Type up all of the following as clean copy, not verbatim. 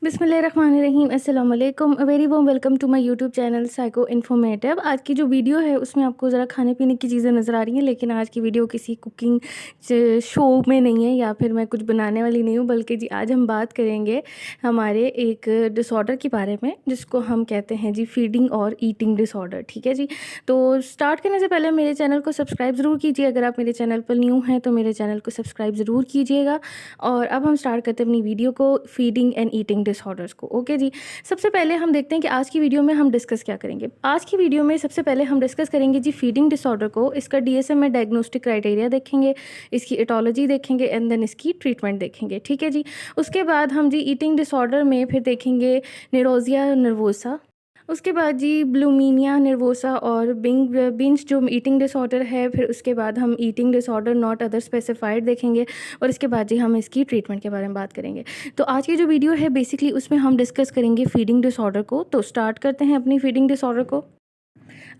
बिस्मिल्लाहिर्रहमानिर्रहीम अस्सलाम वालेकुम very warm welcome to my YouTube channel psycho informative. आज की जो वीडियो है उसमें आपको ज़रा खाने पीने की चीज़ें नज़र आ रही हैं, लेकिन आज की वीडियो किसी कुकिंग शो में नहीं है या फिर मैं कुछ बनाने वाली नहीं हूँ, बल्कि जी आज हम बात करेंगे हमारे एक डिसऑर्डर के बारे में जिसको हम कहते हैं जी फीडिंग और ईटिंग डिसऑर्डर। ठीक है जी, तो स्टार्ट करने से पहले मेरे चैनल को सब्सक्राइब ज़रूर कीजिए। अगर आप मेरे चैनल पर न्यू हैं तो मेरे चैनल को सब्सक्राइब ज़रूर कीजिएगा। और अब हम स्टार्ट करते हैं अपनी वीडियो को, फीडिंग एंड ईटिंग डिसऑर्डर्स को। ओके जी, सबसे पहले हम देखते हैं कि आज की वीडियो में हम डिस्कस क्या करेंगे। आज की वीडियो में सबसे पहले हम डिस्कस करेंगे जी फीडिंग डिसऑर्डर को, इसका डीएसएम में डायग्नोस्टिक क्राइटेरिया देखेंगे, इसकी एटोलॉजी देखेंगे एंड देन इसकी ट्रीटमेंट देखेंगे। ठीक है जी, उसके बाद हम जी ईटिंग डिसऑर्डर में फिर देखेंगे निरोजिया नर्वोसा, उसके बाद जी ब्लूमीनिया नर्वोसा और बिंज जो ईटिंग डिसऑर्डर है, फिर उसके बाद हम eating disorder not other specified देखेंगे और इसके बाद जी हम इसकी ट्रीटमेंट के बारे में बात करेंगे। तो आज की जो वीडियो है बेसिकली उसमें हम डिस्कस करेंगे फीडिंग डिसऑर्डर को। तो स्टार्ट करते हैं अपनी फीडिंग डिसऑर्डर को।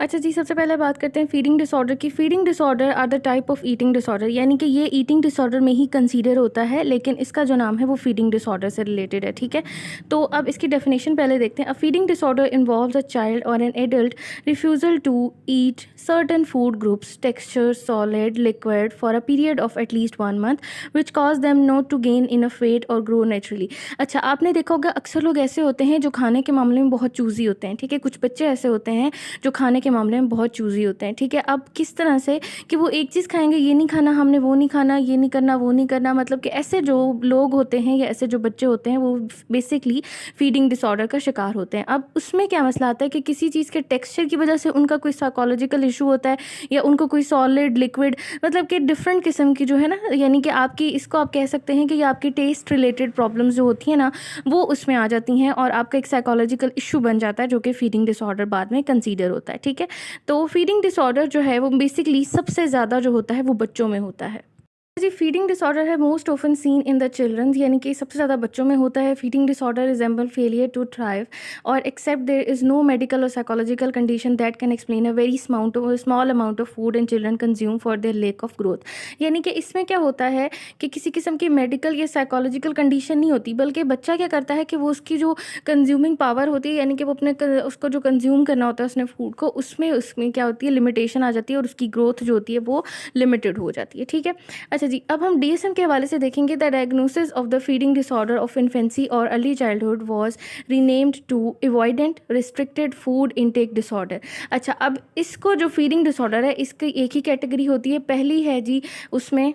अच्छा जी, सबसे पहले बात करते हैं फीडिंग डिसऑर्डर की। Feeding disorder are the type of eating disorder, यानी कि ये ईटिंग डिसऑर्डर में ही कंसीडर होता है, लेकिन इसका जो नाम है वो फीडिंग डिसऑर्डर से रिलेटेड है। ठीक है, तो अब इसकी डेफिनेशन पहले देखते हैं। A feeding disorder involves a child और an adult refusal to eat certain food groups, texture, solid, liquid for a period of at least 1 month which cause them not to gain enough weight और grow naturally. अच्छा, आपने देखा होगा अक्सर लोग ऐसे होते हैं जो खाने के मामले में बहुत चूजी होते हैं। ठीक है, कुछ बच्चे ऐसे होते हैं जो खाने के मामले में बहुत चूज़ी होते हैं। ठीक है, अब किस तरह से कि वो एक चीज़ खाएंगे, ये नहीं खाना हमने, वो नहीं खाना, ये नहीं करना, वो नहीं करना, मतलब कि ऐसे जो लोग होते हैं या ऐसे जो बच्चे होते हैं वो बेसिकली फीडिंग डिसऑर्डर का शिकार होते हैं। अब उसमें क्या मसला आता है कि किसी चीज़ के टेक्सचर की वजह से उनका कोई साइकोलॉजिकल इशू होता है या उनको कोई सॉलिड, लिक्विड, मतलब कि डिफरेंट किस्म की जो है ना, यानी कि आपकी इसको आप कह सकते हैं कि ये आपकी टेस्ट रिलेटेड प्रॉब्लम्स जो होती हैं ना वो उसमें आ जाती हैं और आपका एक साइकोलॉजिकल इशू बन जाता है जो कि फीडिंग डिसऑर्डर बाद में कंसीडर होता है। ठीक है, तो फीडिंग डिसऑर्डर जो है वो बेसिकली सबसे ज़्यादा जो होता है वो बच्चों में होता है। जी, फीडिंग डिसऑर्डर है most often seen in the children, यानी कि सबसे ज़्यादा बच्चों में होता है। Feeding disorder resemble failure to thrive और except there is no medical और psychological condition that can explain a very small amount of food in children consume for their lack of growth. यानी कि इसमें क्या होता है कि किसी किस्म की मेडिकल या साइकोलॉजिकल कंडीशन नहीं होती, बल्कि बच्चा क्या करता है कि वो उसकी जो कंज्यूमिंग पावर होती है, यानी कि वो अपने उसको जो कंज्यूम करना होता है उसने फूड को, उसमें क्या होती है, लिमिटेशन आ जाती है और उसकी ग्रोथ जो होती है वो लिमिटेड हो जाती है। ठीक है, अच्छा जी, अब हम डीएसएम के हवाले से देखेंगे। The diagnosis of the feeding disorder of infancy और early childhood was renamed to avoidant restricted food intake disorder. अच्छा, अब इसको जो फीडिंग डिसऑर्डर है इसकी एक ही कैटेगरी होती है। पहली है जी उसमें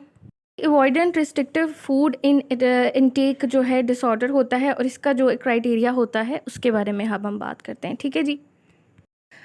अवॉइडेंट रिस्ट्रिक्टिव फूड इनटेक जो है डिसऑर्डर होता है और इसका जो क्राइटेरिया होता है उसके बारे में अब हम बात करते हैं। ठीक है जी,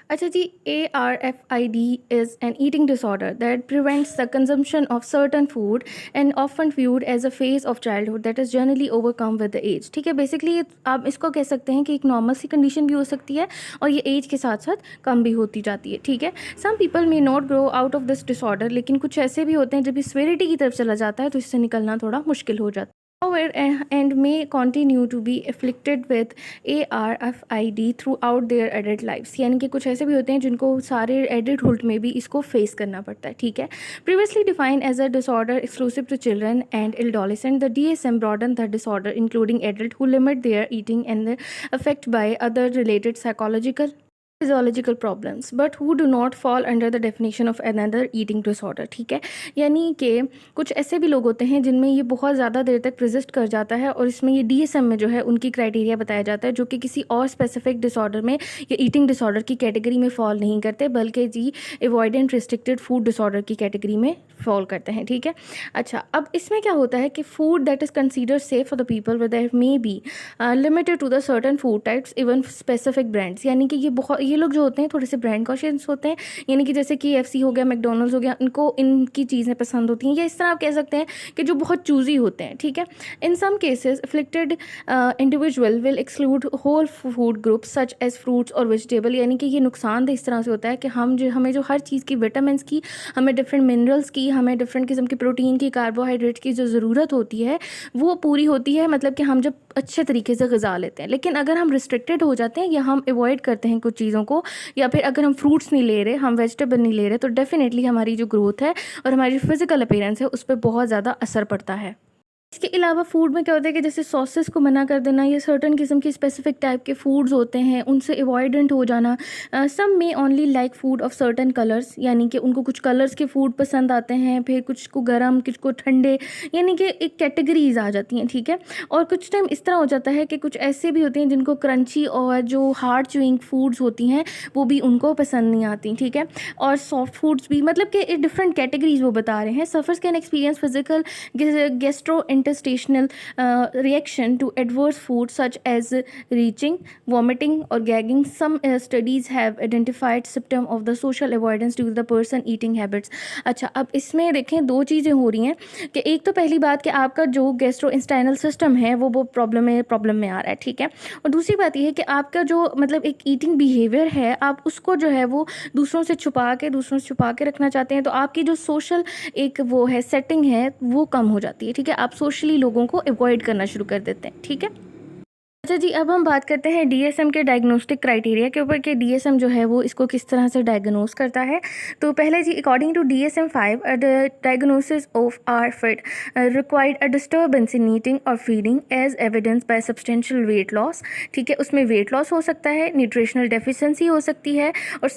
अच्छा जी, ARFID is an eating disorder that prevents the consumption of certain food and often viewed as a phase of childhood that is generally overcome with the age। ठीक है, बेसिकली आप इसको कह सकते हैं कि एक नॉर्मल सी कंडीशन भी हो सकती है और ये एज के साथ साथ कम भी होती जाती है। ठीक है, some people may not grow out of this disorder, लेकिन कुछ ऐसे भी होते हैं जब सिवियरिटी की तरफ चला जाता है तो इससे निकलना थोड़ा मुश्किल हो जाता है। And may continue to be afflicted with ARFID throughout their adult lives, यानी कि कुछ ऐसे भी होते हैं जिनको सारे एडल्टहुड में भी इसको फेस करना पड़ता है। ठीक है, previously defined as a disorder exclusive to children and adolescents, the DSM broadened the disorder including adults who limit their eating and affected by other related psychological physiological problems but who do not fall under the definition of another eating disorder. ठीक है, यानी कि कुछ ऐसे भी लोग होते हैं जिनमें ये बहुत ज़्यादा देर तक प्रजिस्ट कर जाता है और इसमें ये डीएसएम में जो है उनकी क्राइटेरिया बताया जाता है जो कि किसी और स्पेसिफिक डिसऑर्डर में या ईटिंग डिसऑर्डर की कैटेगरी में फॉल नहीं करते, बल्कि जी अवॉइडेंट रिस्ट्रिक्टेड फूड डिसऑर्डर की कैटेगरी में फॉल करते हैं। ठीक है, अच्छा, अब इसमें क्या होता है कि food that is consider safe for the people with their may be limited to the certain food types even specific brands, यानी कि ये लोग जो होते हैं थोड़े से ब्रांड कॉशियस होते हैं, यानी कि जैसे कि KFC हो गया, मैकडोनल्ड्स हो गया, इनको इनकी चीज़ें पसंद होती हैं, या इस तरह आप कह सकते हैं कि जो बहुत चूज़ी होते हैं। ठीक है, in some cases afflicted individual will exclude whole food groups such as fruits और वेजिटेबल, यानी कि ये नुकसानदेह इस तरह से होता है कि हमें जो हर चीज़ की विटामिन की, हमें डिफरेंट मिनरल्स की, हमें डिफरेंट किस्म की प्रोटीन की, कार्बोहाइड्रेट की जो ज़रूरत होती है वो पूरी होती है, मतलब कि हम जब अच्छे तरीके से ग़िज़ा लेते हैं। लेकिन अगर हम रिस्ट्रिक्टेड हो जाते हैं या हम अवॉइड करते हैं कुछ चीज़ों को, या फिर अगर हम फ्रूट्स नहीं ले रहे, हम वेजिटेबल नहीं ले रहे, तो डेफिनेटली हमारी जो ग्रोथ है और हमारी फिज़िकल अपीयरेंस है उस पर बहुत ज़्यादा असर पड़ता है। इसके अलावा फूड में क्या होता है कि जैसे सॉसेस को मना कर देना या सर्टेन किस्म की स्पेसिफिक टाइप के फूड्स होते हैं उनसे अवॉइडेंट हो जाना। सम में only like food of certain colours, यानी कि उनको कुछ कलर्स के फूड पसंद आते हैं, फिर कुछ को गर्म कुछ को ठंडे, यानी कि एक कैटेगरीज आ जाती हैं, ठीक है। और कुछ टाइम इस तरह हो जाता है कि कुछ ऐसे भी होते हैं जिनको क्रंची और जो हार्ड च्यूइंग फूड्स होती हैं वो भी उनको पसंद नहीं आती, ठीक है। और सॉफ्ट फूड्स भी, मतलब कि डिफरेंट कैटेगरीज वो बता रहे हैं। Suffers can experience physical gastrointestinal reaction to adverse food such as retching, vomiting or gagging. Some studies have identified symptom of the social avoidance due to the person eating habits. अच्छा, अब इसमें देखें दो चीज़ें हो रही हैं कि एक तो पहली बात कि आपका जो गैस्ट्रोइंटेस्टाइनल सिस्टम है वो प्रॉब्लम में आ रहा है, ठीक है। और दूसरी बात यह है कि आपका जो मतलब एक ईटिंग बिहेवियर है आप उसको जो है वो दूसरों से छुपा के रखना चाहते हैं, तो आपकी जो सोशल एक वो है सेटिंग है वो कम हो जाती है, ठीक है। आप सोशली लोगों को अवॉइड करना शुरू कर देते हैं, ठीक है। अच्छा जी, अब हम बात करते हैं डीएसएम के डायग्नोस्टिक क्राइटेरिया के ऊपर कि डीएसएम जो है वो इसको किस तरह से डायग्नोस करता है। तो पहले जी, according to DSM-5 the diagnosis of ARFID required a disturbance in eating और feeding as evidence by substantial weight loss, ठीक है। उसमें वेट लॉस हो सकता है, न्यूट्रिशनल डेफिशिएंसी हो सकती है और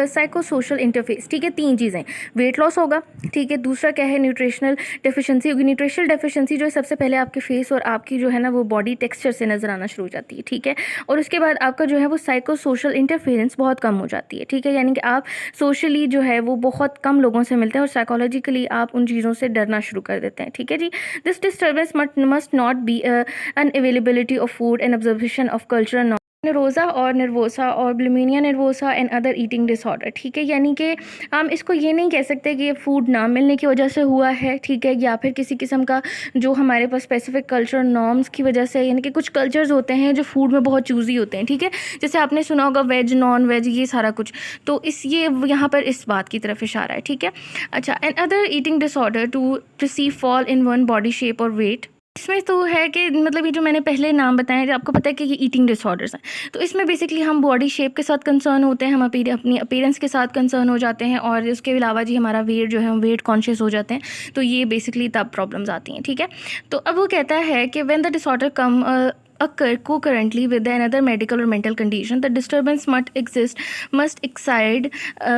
साइकोसोशल इंटरफेस, ठीक है। तीन चीज़ें, वेट लॉस होगा, ठीक है। दूसरा क्या है, न्यूट्रिशनल डेफिशिएंसी होगी। न्यूट्रिशनल डेफिशिएंसी जो है सबसे पहले आपके फेस और आपकी जो है ना वो बॉडी टेक्सचर से नज़र आना शुरू हो जाती है, ठीक है। और उसके बाद आपका जो है वो साइको सोशल इंटरफेरेंस बहुत कम हो जाती है, ठीक है। यानी कि आप सोशली जो है वो बहुत कम लोगों से मिलते हैं और साइकोलॉजिकली आप उन चीज़ों से डरना शुरू कर देते हैं, ठीक है जी। This disturbance must not be unavailability of food and observation of cultural नरोज़ा और नर्वोसा और bulimia nervosa and other eating disorder, ठीक है। यानी कि हम इसको ये नहीं कह सकते कि ये फूड ना मिलने की वजह से हुआ है, ठीक है, या फिर किसी किस्म का जो हमारे पास स्पेसिफिक कल्चरल नॉर्म्स की वजह से, यानी कि कुछ कल्चर्स होते हैं जो फूड में बहुत चूज़ी होते हैं, ठीक है। जैसे आपने सुना होगा वेज नॉन वेज ये सारा कुछ, तो ये यहाँ पर इस बात की तरफ इशारा है, ठीक है। अच्छा, and other eating disorder to receive fall in one body shape और वेट, इसमें तो है कि मतलब ये जो मैंने पहले नाम बताए आपको पता है कि ये ईटिंग डिसऑर्डर्स हैं, तो इसमें बेसिकली हम बॉडी शेप के साथ कंसर्न होते हैं, हम अपनी अपीयरेंस के साथ कंसर्न हो जाते हैं और इसके अलावा जी हमारा वेट जो है हम वेट कॉन्शियस हो जाते हैं, तो ये बेसिकली तब प्रॉब्लम्स आती हैं, ठीक है। तो अब वो कहता है कि when the disorder come occur concurrently with another medical or mental condition, the disturbance must exceed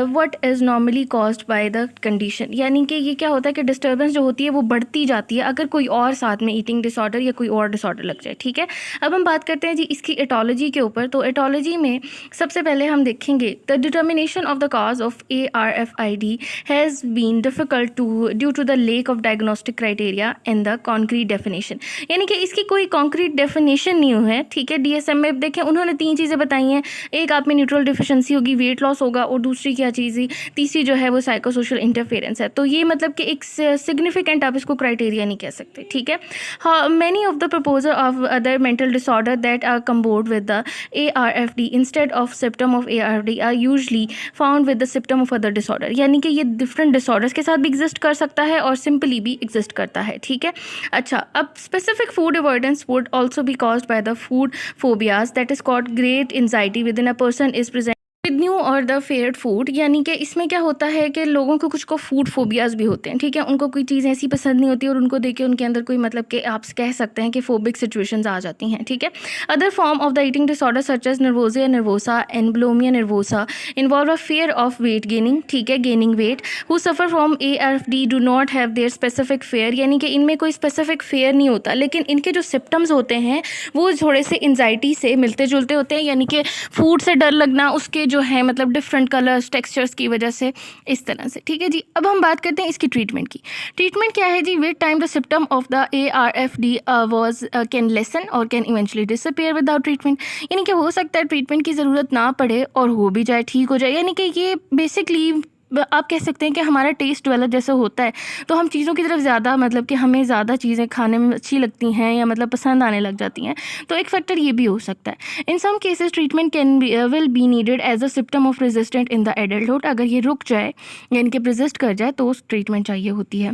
what is normally caused by the condition। यानी कि ये क्या होता है कि डिस्टर्बेंस जो होती है वो बढ़ती जाती है अगर कोई और साथ में ईटिंग डिसऑर्डर या कोई और डिसऑर्डर लग जाए, ठीक है। अब हम बात करते हैं जी इसकी एटोलॉजी के ऊपर। तो एटोलॉजी में सबसे पहले हम देखेंगे the determination of the cause of ARFID has been difficult due to the lack of diagnostic criteria and the concrete definition, यानी कि इसकी कोई कॉन्क्रीट डेफिनेशन नहीं है, ठीक है। DSM में देखें उन्होंने तीन चीज़ें बताई हैं, एक आप में न्यूट्रल डिफिशिएंसी होगी, वेट लॉस होगा और दूसरी क्या चीज़ ही तीसरी जो है वो साइको सोशल इंटरफेरेंस है। तो ये मतलब कि एक सिग्निफिकेंट आप इसको क्राइटेरिया नहीं कह सकते, ठीक है। हाँ, many of the proposer of other mental disorder that are comorbid with the ARFD instead of symptom of ARFD are usually found with the symptom of other disorder, यानी कि ये डिफरेंट डिसऑर्डर्स के साथ भी एग्जिस्ट कर सकता है और सिंपली भी एग्जिस्ट करता है, ठीक है। अच्छा, अब specific food avoidance would also be caused by the food phobias that is called great anxiety within a person is present with new or the feared food, यानी कि इसमें क्या होता है कि लोगों को कुछ को फूड फोबियाज भी होते हैं, ठीक है। उनको कोई चीज़ ऐसी पसंद नहीं होती और उनको देख के उनके अंदर कोई मतलब कि आप कह सकते हैं कि फोबिक सिचुएशंस आ जाती हैं, ठीक है। Other form of the eating disorder such as नर्वोसिया nervosa and bulimia nervosa involve a fear of weight gaining, ठीक है, gaining weight, who suffer from ARFD do not have their specific fear, यानी कि इनमें कोई स्पेसिफिक फेयर नहीं होता, लेकिन इनके जो सिम्टम्स होते हैं वो थोड़े से एंजाइटी से मिलते जुलते होते हैं, यानी कि फूड से डर लगना, उसके जो है मतलब डिफरेंट कलर्स टेक्सचर्स की वजह से, इस तरह से, ठीक है जी। अब हम बात करते हैं इसकी ट्रीटमेंट की। ट्रीटमेंट क्या है जी, with time the symptom of the ARFD was can lessen और can eventually disappear without treatment, यानी कि हो सकता है ट्रीटमेंट की ज़रूरत ना पड़े और हो भी जाए, ठीक हो जाए, यानी कि ये बेसिकली आप कह सकते हैं कि हमारा टेस्ट डेवलप जैसे होता है तो हम चीज़ों की तरफ ज़्यादा मतलब कि हमें ज़्यादा चीज़ें खाने में अच्छी लगती हैं या मतलब पसंद आने लग जाती हैं, तो एक फैक्टर ये भी हो सकता है। In some cases treatment can will be needed as a symptom of resistant in the adulthood, अगर ये रुक जाए यानी कि रेजिस्ट कर जाए तो ट्रीटमेंट चाहिए होती है।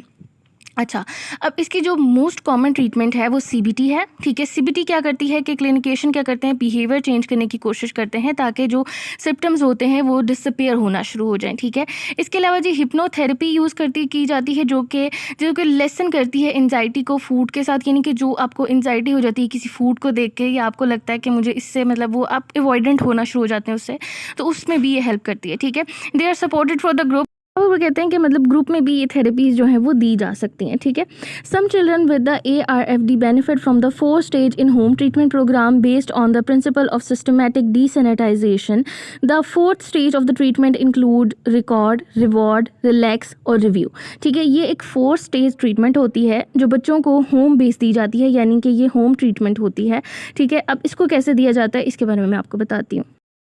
अच्छा, अब इसकी जो मोस्ट कॉमन ट्रीटमेंट है वो सीबीटी है, ठीक है। सीबीटी क्या करती है कि क्लिनिकेशन क्या करते हैं, बिहेवियर चेंज करने की कोशिश करते हैं ताकि जो सिम्पटम्स होते हैं वो डिसअपियर होना शुरू हो जाएं, ठीक है। इसके अलावा जी हिप्नोथेरेपी यूज़ की जाती है जो कि लेसन करती है एंजाइटी को फूड के साथ, यानी कि जो आपको एंजाइटी हो जाती है किसी फूड को देख के, या आपको लगता है कि मुझे इससे मतलब वो आप अवॉइडेंट होना शुरू हो जाते हैं उससे, तो उसमें भी ये हेल्प करती है, ठीक है। They are supported for the group. और वो कहते हैं कि मतलब ग्रुप में भी ये थेरेपीज़ जो हैं वो दी जा सकती हैं, ठीक है। Some children with the ARFD benefit from the 4 stage in home treatment program based on the principle of systematic desensitization. The 4th stage of the treatment include record, reward, relax और review, ठीक है। ये एक 4 stage treatment होती है जो बच्चों को होम बेस्ड दी जाती है, यानी कि ये होम ट्रीटमेंट होती है, ठीक है। अब इसको कैसे दिया जाता है इसके बारे में मैं आपको बताती हूँ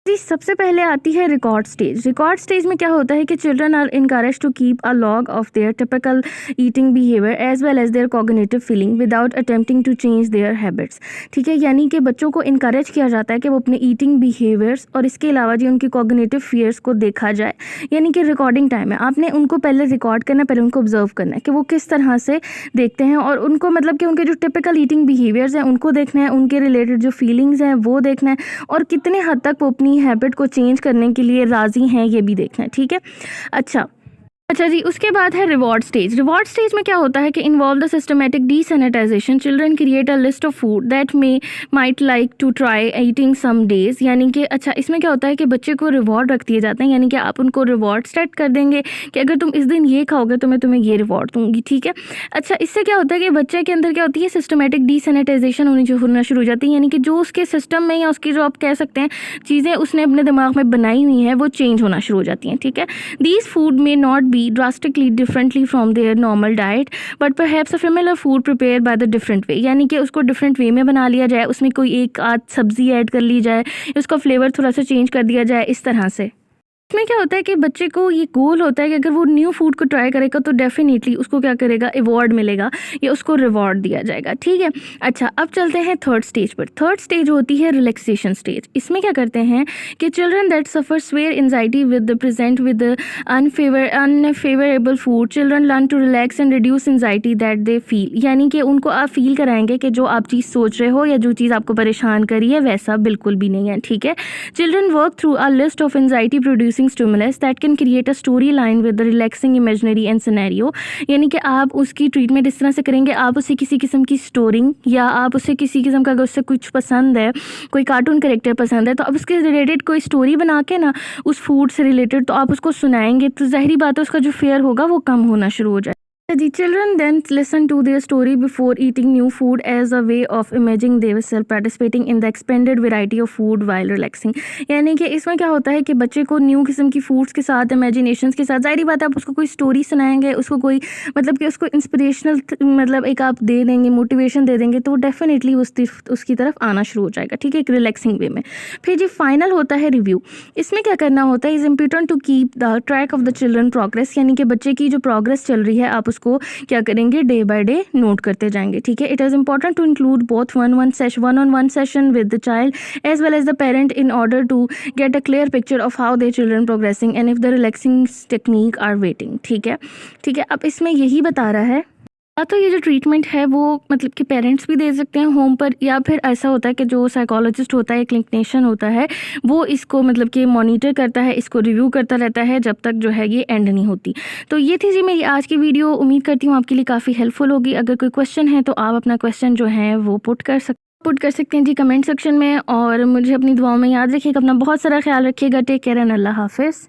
जी। सबसे पहले आती है रिकॉर्ड स्टेज। रिकॉर्ड स्टेज में क्या होता है कि children are encourage to keep a log of their typical eating behaviour as well as their cognitive feeling without attempting to change their habits, ठीक है। यानी कि बच्चों को इनकरेज किया जाता है कि वो अपने ईटिंग बिहेवियर्स और इसके अलावा जी उनकी कॉग्निटिव फियर्स को देखा जाए, यानी कि रिकॉर्डिंग टाइम है, आपने उनको पहले रिकॉर्ड करना है, पहले उनको ऑब्जर्व करना है कि वो किस तरह से देखते हैं, और उनको मतलब कि उनके जो टिपिकल ईटिंग बिहेवियर्स हैं उनको देखना है, उनके रिलेटेड जो फीलिंग्स हैं वो देखना है, और कितने हद तक वो अपनी हैबिट को चेंज करने के लिए राज़ी हैं ये भी देखना है, ठीक है। अच्छा जी, उसके बाद है रिवॉर्ड स्टेज। रिवॉर्ड स्टेज में क्या होता है कि involve the systematic desensitization. Children create a list of food that may might like to try eating some days, यानी कि अच्छा इसमें क्या होता है कि बच्चे को रिवॉर्ड रख दिए जाते हैं, यानी कि आप उनको रिवॉर्ड सेट कर देंगे कि अगर तुम इस दिन ये खाओगे तो मैं तुम्हें ये रिवॉर्ड दूंगी, ठीक है। अच्छा, इससे क्या होता है कि बच्चे के अंदर क्या होती है, सिस्टमैटिक डीसैनिटाइजेशन होना शुरू हो जाती है, यानी कि जो उसके सिस्टम में या उसकी जो आप कह सकते हैं चीज़ें उसने अपने दिमाग में बनाई हुई हैं वो चेंज होना शुरू हो जाती हैं, ठीक है। These food may not be drastically differently from their normal diet but perhaps a familiar food prepared by the different way, यानी कि उसको डिफरेंट वे में बना लिया जाए, उसमें कोई एक आध सब्जी ऐड कर ली जाए, उसका फ्लेवर थोड़ा सा चेंज कर दिया जाए, इस तरह से। इसमें क्या होता है कि बच्चे को ये गोल होता है कि अगर वो न्यू फूड को ट्राई करेगा तो डेफिनेटली उसको क्या करेगा, अवार्ड मिलेगा या उसको रिवॉर्ड दिया जाएगा, ठीक है। अच्छा, अब चलते हैं थर्ड स्टेज पर। थर्ड स्टेज होती है रिलैक्सेशन स्टेज। इसमें क्या करते हैं कि children that suffer severe anxiety with present with unfavourable food, children learn to relax and reduce anxiety that they feel, यानी कि उनको आप फील कराएंगे कि जो आप चीज़ सोच रहे हो या जो चीज़ आपको परेशान करी है वैसा बिल्कुल भी नहीं है, ठीक है। Children work through a list of anxiety producing stimulus that can create a storyline with the relaxing imaginary and scenario, यानी कि आप उसकी ट्रीटमेंट इस तरह से करेंगे, आप उसे किसी किस्म की स्टोरी या आप उसे किसी किस्म का, अगर उससे कुछ पसंद है, कोई कार्टून कैरेक्टर पसंद है, तो अब उसके रिलेटेड कोई स्टोरी बना के ना उस फूड से रिलेटेड तो आप उसको सुनाएंगे, तो ज़ाहिरी बात है उसका जो फेयर होगा वो कम होना शुरू हो जाए। The children then listen to their story before eating new food as a way of imagining themselves participating in the expanded variety of food while relaxing, यानी कि इसमें क्या होता है कि बच्चे को न्यू किस्म की फूड्स के साथ, इमेजिनेशंस के साथ, जाहिर बात है आप उसको कोई स्टोरी सुनाएंगे, उसको कोई मतलब कि उसको इंस्पिरेशनल मतलब एक आप दे देंगे, मोटिवेशन दे देंगे, तो डेफिनेटली उसकी तरफ आना शुरू हो जाएगा, ठीक है, एक रिलैक्सिंग वे में। फिर जी फाइनल होता है रिव्यू। इसमें क्या करना होता है, is important to keep the track of the children progress, यानी कि बच्चे की जो प्रोग्रेस चल रही है आप को क्या करेंगे, डे बाय डे नोट करते जाएंगे, ठीक है। It is important to include both one on one session with the child as well as the parent in order to get a clear picture of how their children progressing and if the relaxing technique are waiting, ठीक है। अब इसमें यही बता रहा है, तो ये जो ट्रीटमेंट है वो मतलब कि पेरेंट्स भी दे सकते हैं होम पर, या फिर ऐसा होता है कि जो साइकोलॉजिस्ट होता है, क्लिनिशियन होता है, वो इसको मतलब कि मॉनिटर करता है, इसको रिव्यू करता रहता है जब तक जो है ये एंड नहीं होती। तो ये थी जी मेरी आज की वीडियो, उम्मीद करती हूँ आपके लिए काफ़ी हेल्पफुल होगी। अगर कोई क्वेश्चन है तो आप अपना क्वेश्चन जो है वो पुट कर सकते हैं जी कमेंट सेक्शन में, और मुझे अपनी दुआओं में याद रखिएगा, अपना बहुत सारा ख्याल रखिएगा। टेक केयर एंड अल्लाह हाफिज़।